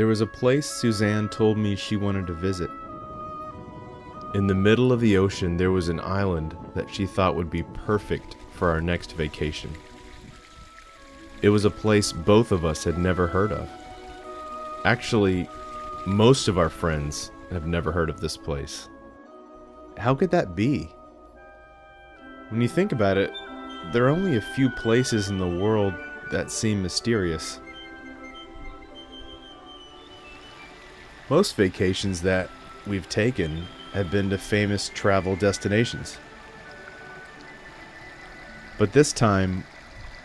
There was a place Suzanne told me she wanted to visit. In the middle of the ocean, there was an island that she thought would be perfect for our next vacation. It was a place both of us had never heard of. Actually, most of our friends have never heard of this place. How could that be? When you think about it, there are only a few places in the world that seem mysterious. Most vacations that we've taken have been to famous travel destinations. But this time,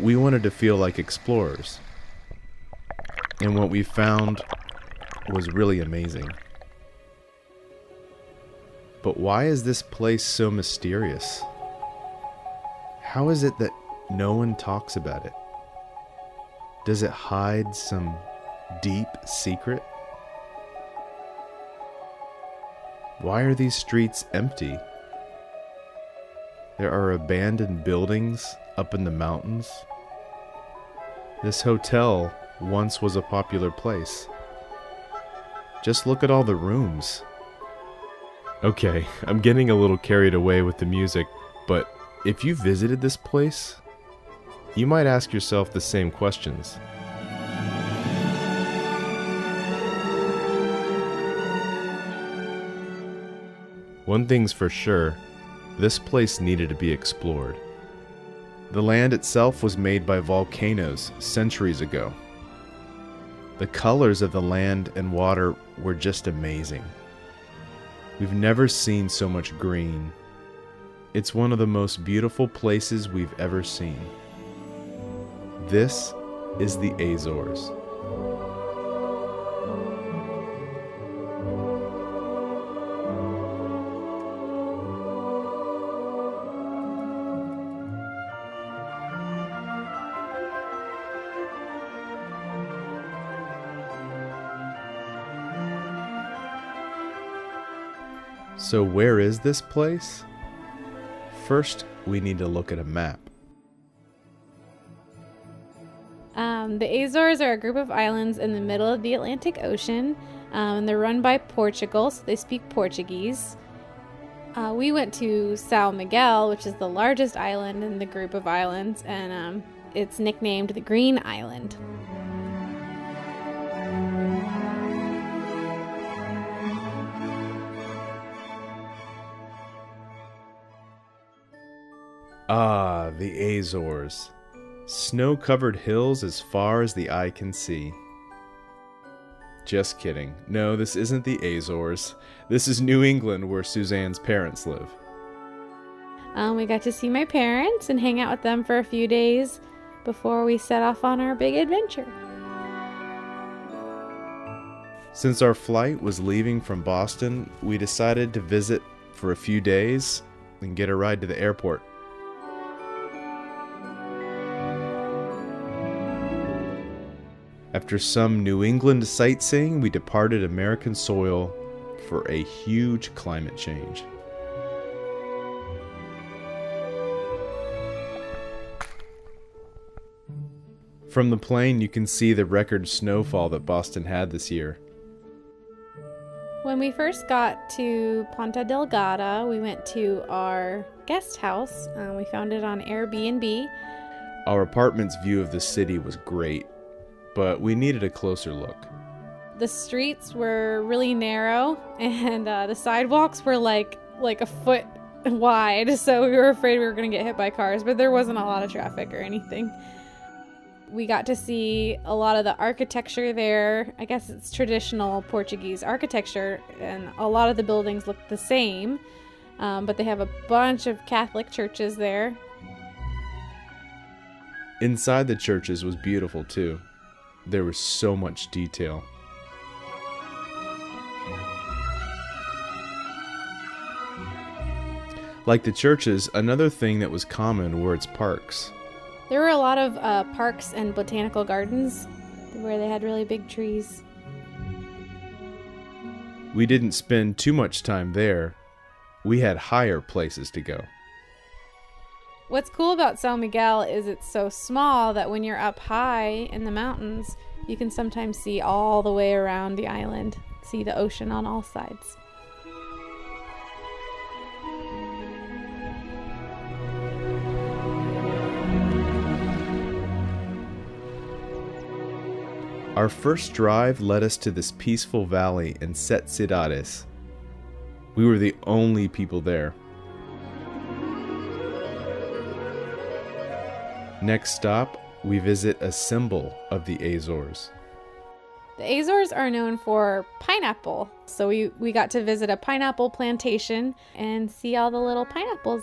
we wanted to feel like explorers. And what we found was really amazing. But why is this place so mysterious? How is it that no one talks about it? Does it hide some deep secret? Why are these streets empty? There are abandoned buildings up in the mountains. This hotel once was a popular place. Just look at all the rooms. Okay, I'm getting a little carried away with the music, but if you visited this place, you might ask yourself the same questions. One thing's for sure, this place needed to be explored. The land itself was made by volcanoes centuries ago. The colors of the land and water were just amazing. We've never seen so much green. It's one of the most beautiful places we've ever seen. This is the Azores. So where is this place? First, we need to look at a map. The Azores are a group of islands in the middle of the Atlantic Ocean. And they're run by Portugal, so they speak Portuguese. We went to São Miguel, which is the largest island in the group of islands, and it's nicknamed the Green Island. Ah, the Azores. Snow-covered hills as far as the eye can see. Just kidding. No, this isn't the Azores. This is New England, where Suzanne's parents live. We got to see my parents and hang out with them for a few days before we set off on our big adventure. Since our flight was leaving from Boston, we decided to visit for a few days and get a ride to the airport. After some New England sightseeing, we departed American soil for a huge climate change. From the plane, you can see the record snowfall that Boston had this year. When we first got to Ponta Delgada, we went to our guest house. We found it on Airbnb. Our apartment's view of the city was great, but we needed a closer look. The streets were really narrow, and the sidewalks were like a foot wide, so we were afraid we were going to get hit by cars, but there wasn't a lot of traffic or anything. We got to see a lot of the architecture there. I guess it's traditional Portuguese architecture, and a lot of the buildings look the same, but they have a bunch of Catholic churches there. Inside the churches was beautiful too. There was so much detail. Like the churches, another thing that was common were its parks. There were a lot of parks and botanical gardens where they had really big trees. We didn't spend too much time there. We had higher places to go. What's cool about São Miguel is it's so small that when you're up high in the mountains, You can sometimes see all the way around the island, see the ocean on all sides. Our first drive led us to this peaceful valley in Cidades. We were the only people there. Next stop, we visit a symbol of the Azores. The Azores are known for pineapple, so we got to visit a pineapple plantation and see all the little pineapples.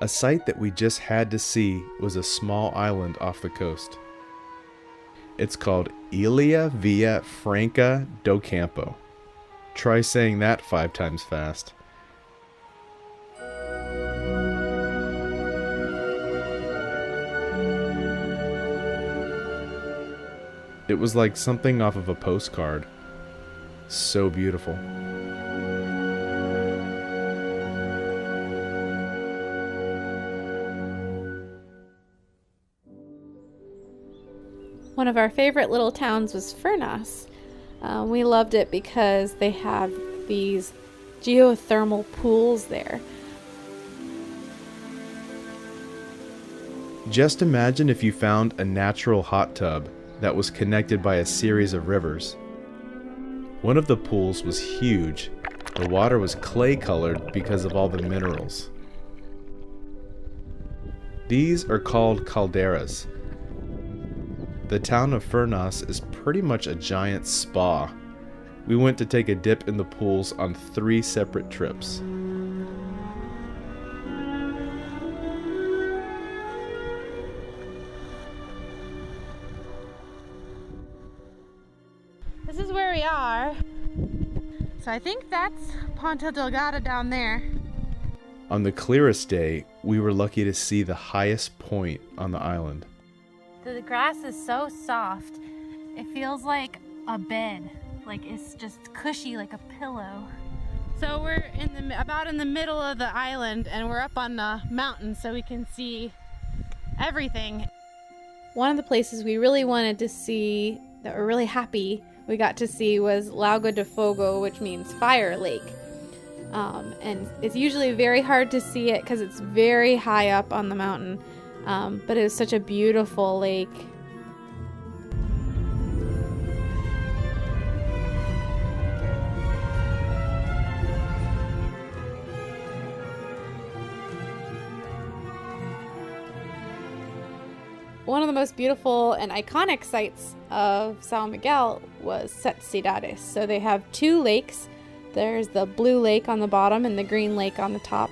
A sight that we just had to see was a small island off the coast. It's called Ilha Via Franca do Campo. Try saying that 5 times fast. It was like something off of a postcard. So beautiful. One of our favorite little towns was Furnas. We loved it because they have these geothermal pools there. Just imagine if you found a natural hot tub that was connected by a series of rivers. One of the pools was huge. The water was clay-colored because of all the minerals. These are called calderas. The town of Furnas is pretty much a giant spa. We went to take a dip in the pools on 3 separate trips. This is where we are. So I think that's Ponta Delgada down there. On the clearest day, we were lucky to see the highest point on the island. The grass is so soft. It feels like a bed. Like it's just cushy like a pillow. So we're about in the middle of the island and we're up on the mountain so we can see everything. One of the places we really wanted to see, that we're really happy we got to see, was Lago de Fogo, which means fire lake. And it's usually very hard to see it because it's very high up on the mountain. But it was such a beautiful lake. One of the most beautiful and iconic sites of São Miguel was Cidades. So they have 2 lakes. There's the blue lake on the bottom and the green lake on the top.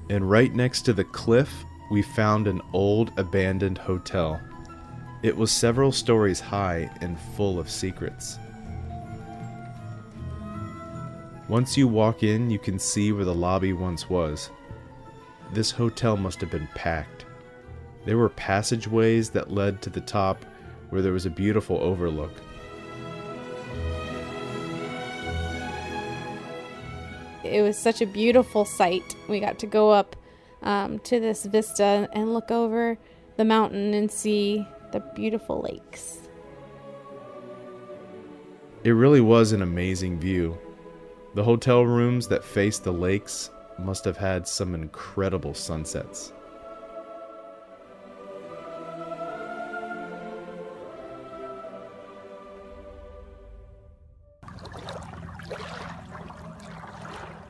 And right next to the cliff, we found an old abandoned hotel. It was several stories high and full of secrets. Once you walk in, you can see where the lobby once was. This hotel must have been packed. There were passageways that led to the top where there was a beautiful overlook. It was such a beautiful sight. We got to go up to this vista and look over the mountain and see the beautiful lakes. It really was an amazing view. The hotel rooms that faced the lakes must have had some incredible sunsets.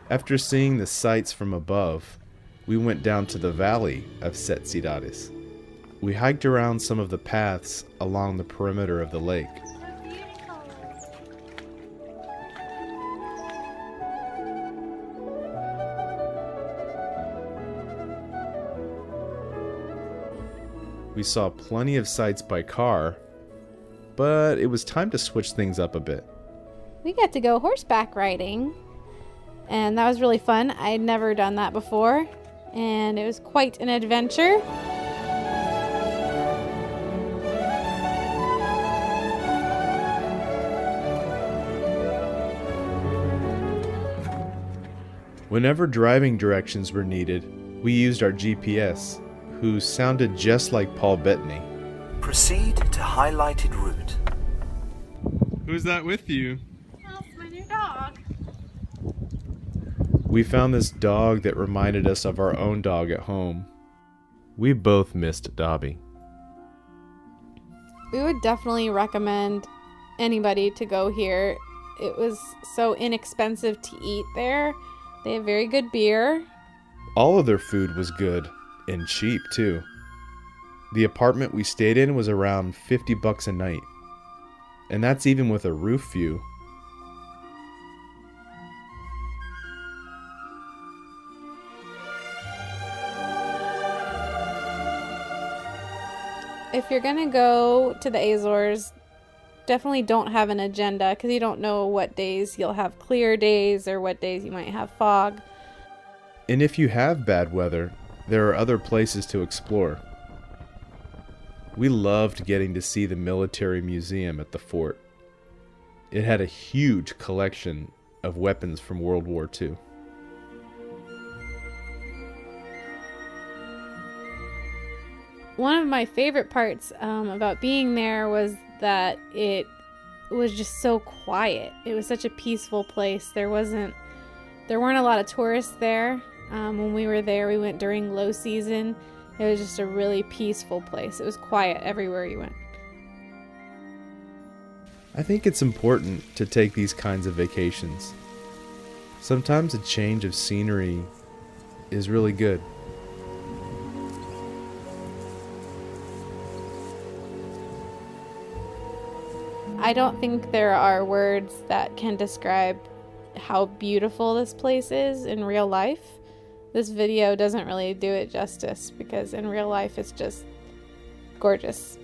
After seeing the sights from above, we went down to the valley of Cidades. We hiked around some of the paths along the perimeter of the lake. We saw plenty of sights by car, but it was time to switch things up a bit. We got to go horseback riding, and that was really fun. I'd never done that before, and it was quite an adventure. Whenever driving directions were needed, we used our GPS, who sounded just like Paul Bettany. Proceed to highlighted route. Who's that with you? That's my new dog. We found this dog that reminded us of our own dog at home. We both missed Dobby. We would definitely recommend anybody to go here. It was so inexpensive to eat there. They have very good beer. All of their food was good and cheap too. The apartment we stayed in was around $50 a night. And that's even with a roof view. If you're gonna go to the Azores, definitely don't have an agenda because you don't know what days you'll have clear days or what days you might have fog. And if you have bad weather, there are other places to explore. We loved getting to see the military museum at the fort. It had a huge collection of weapons from World War II. One of my favorite parts about being there was that it was just so quiet. It was such a peaceful place. There weren't a lot of tourists there. When we were there, we went during low season. It was just a really peaceful place. It was quiet everywhere you went. I think it's important to take these kinds of vacations. Sometimes a change of scenery is really good. I don't think there are words that can describe how beautiful this place is in real life. This video doesn't really do it justice because in real life it's just gorgeous.